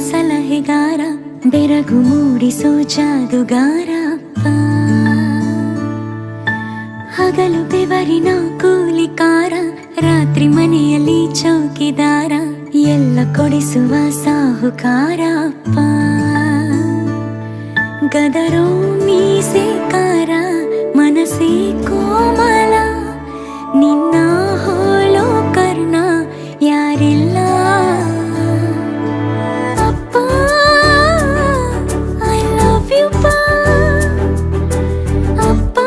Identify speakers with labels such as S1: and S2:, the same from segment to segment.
S1: ಸಲಹೆಗಾರ, ಬೆರಗು ಮೂಡಿಸೋ ಜಾದುಗಾರ ಅಪ್ಪ. ಹಗಲು ಬೆವರಿನ ಕೂಲಿಕಾರ, ರಾತ್ರಿ ಮನೆಯಲ್ಲಿ ಚೌಕಿದಾರ, ಎಲ್ಲ ಕೊಡಿಸುವ ಸಾಹುಕಾರ ಅಪ್ಪ. ಗದರೋ ಮೀಸೆಕಾರ, ಮನಸ್ಸೇ ಕೋಮಲ, ನಿನ್ನ ಹೋಲೋ ಕರ್ಣ ಯಾರಿಲ್ಲ ಅಪ್ಪ. ಐ ಲವ್ ಯು ಪಾ ಅಪ್ಪ,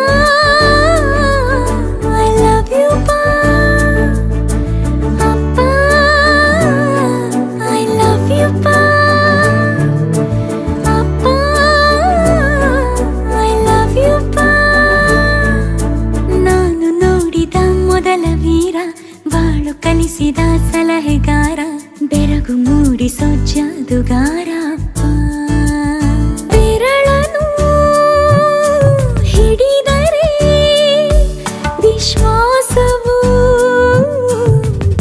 S1: ಐ ಲವ್ ಯು ಪಾ ಅಪ್ಪ, ಐ ಲವ್ ಯು ಪಾ ಅಪ್ಪ, ಐ ಲವ್ ಯು ಪಾ. ನಾನು ನೋಡಿದ ಮೊದಲ ವೀರ, ಬಾಳು ಕಲಿಸಿದ ಸಲಹೆಗಾರ, ಬೆರಗು ಮೂಡಿಸೋ ಜಾದುಗಾರ ಅಪ್ಪ. ಬೆರಳನು ಹಿಡಿದರೆ ವಿಶ್ವಾಸವು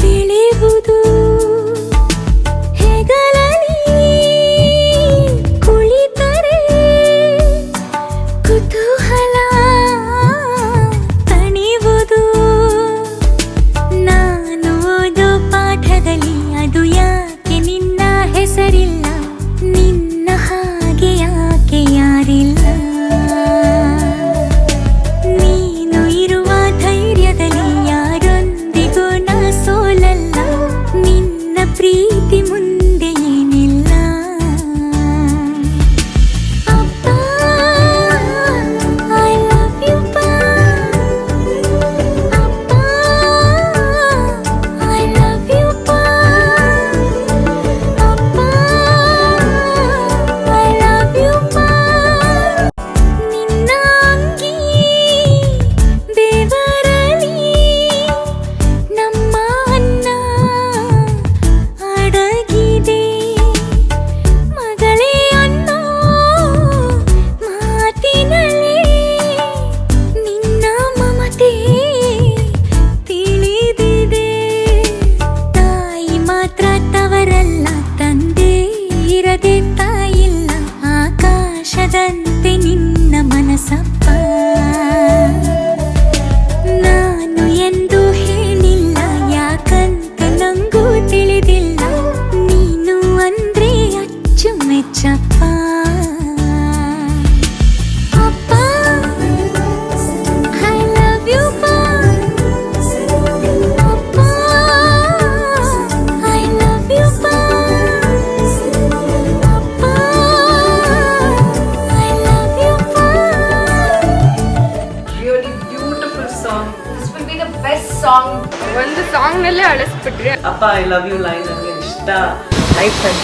S1: ಬೆಳೆಯುವುದು, ಹೆಗಲಲ್ಲಿ ಕುಳಿತರೆ ಕುತೂಹಲ ತಣಿವುದು. ನಾನು ಓದೋ ಪಾಠದಲ್ಲಿ ಅದು ಯಾಕೆ ನಿನ್ನ ಹೆಸರಿಲ್ಲ, ನಿನ್ನ ಹಾಗೆ ಯಾಕೆ ಯಾರಿಲ್ಲ. ನೀನು ಇರುವ ಧೈರ್ಯದಲ್ಲಿ ಯಾರೊಂದಿಗೂ ನಾ ಸೋಲಲ್ಲ, ನಿನ್ನ ಪ್ರೀತಿ ಮುಂದೆ ಏನಿಲ್ಲ ಅಪ್ಪ. ಐ ಲವ್ ಯು ಪಾ ಅಪ್ಪ, ಐ ಲವ್ ಯು ಪಾ ಅಪ್ಪ, ಐ ಲವ್ ಯು ಪಾ. ನಿನ್ನ ಅಂಗಿ ಬೆವರಲಿ ನಮ್ಮ ಅನ್ನ ಅಡಗಿದೆ, ಮಗಳೇ ಅನ್ನೋ ಮಾತಿನಲ್ಲಿ ನಿನ್ನ ಮಮತೆ ತಿಳಿದಿದೆ. ತಾಯಿ ಮಾತ್ರ ತವರಲ್ಲ, ತಂದೆ ಇರದೆ ತಾಯಿಲ್ಲ, ಆಕಾಶದಂತೆ ನಿನ್ನ ಮನಸ್ಸಪ್ಪ. ನಾನು ಎಂದು ಹೇಳಿಲ್ಲ, ಯಾಕಂತ ನಂಗೂ ತಿಳಿದಿಲ್ಲ, ನೀನು ಅಂದ್ರೆ ಅಚ್ಚುಮೆಚ್ಚಪ್ಪ ಅಪ್ಪ. ಐ ಲವ್ ಯು ಪಾ ಅಪ್ಪ, ಐ ಲವ್ ಯು ಪಾ ಅಪ್ಪ, ಐ ಲವ್ ಯು ಪಾ.
S2: Really beautiful song. This will be the best song.
S3: ಒಂದು ಸಾಂಗ್ ನಲ್ಲೇ ಅಳಿಸ್ಬಿಟ್ರಿ.
S4: ಅಪ್ಪ ಐ ಲವ್ ಯು ಲೈನ್ ನನಗೆ ಇಷ್ಟ.
S2: Life and